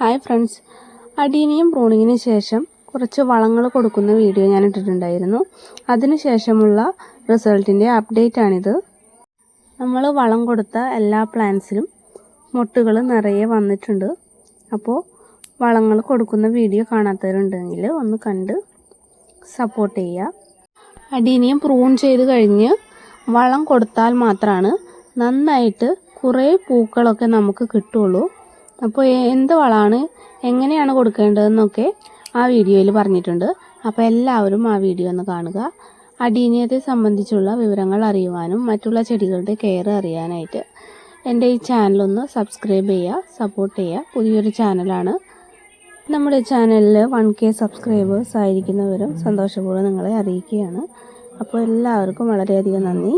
Hi friends, adenium പ്രൂണിങ്ങിന് ശേഷം കുറച്ച് വളങ്ങൾ കൊടുക്കുന്ന വീഡിയോ ഞാൻ ഇട്ടിട്ടുണ്ടായിരുന്നു. അതിനുശേഷമുള്ള റിസൾട്ടിൻ്റെ അപ്ഡേറ്റ് ആണിത്. നമ്മൾ വളം കൊടുത്ത എല്ലാ പ്ലാന്റ്സിലും മൊട്ടുകൾ നിറയെ വന്നിട്ടുണ്ട്. അപ്പോൾ വളങ്ങൾ കൊടുക്കുന്ന വീഡിയോ കാണാത്തവരുണ്ടെങ്കിൽ ഒന്ന് കണ്ട് സപ്പോർട്ട് ചെയ്യുക. അഡീനിയം പ്രൂൺ ചെയ്ത് കഴിഞ്ഞ് വളം കൊടുത്താൽ മാത്രമാണ് നന്നായിട്ട് കുറേ പൂക്കളൊക്കെ നമുക്ക് കിട്ടുള്ളൂ. അപ്പോൾ എന്ത് വളമാണ് എങ്ങനെയാണ് കൊടുക്കേണ്ടതെന്നൊക്കെ ആ വീഡിയോയിൽ പറഞ്ഞിട്ടുണ്ട്. അപ്പോൾ എല്ലാവരും ആ വീഡിയോ ഒന്ന് കാണുക. അഡീനിയത്തെ സംബന്ധിച്ചുള്ള വിവരങ്ങൾ അറിയുവാനും മറ്റുള്ള ചെടികളുടെ കെയർ അറിയാനായിട്ട് എൻ്റെ ഈ ചാനലൊന്ന് സബ്സ്ക്രൈബ് ചെയ്യുക, സപ്പോർട്ട് ചെയ്യുക. പുതിയൊരു ചാനലാണ്. നമ്മുടെ ചാനലിൽ 1K സബ്സ്ക്രൈബേഴ്സ് ആയിരിക്കുന്നവരും സന്തോഷപൂർവ്വം നിങ്ങളെ അറിയിക്കുകയാണ്. അപ്പോൾ എല്ലാവർക്കും വളരെയധികം നന്ദി.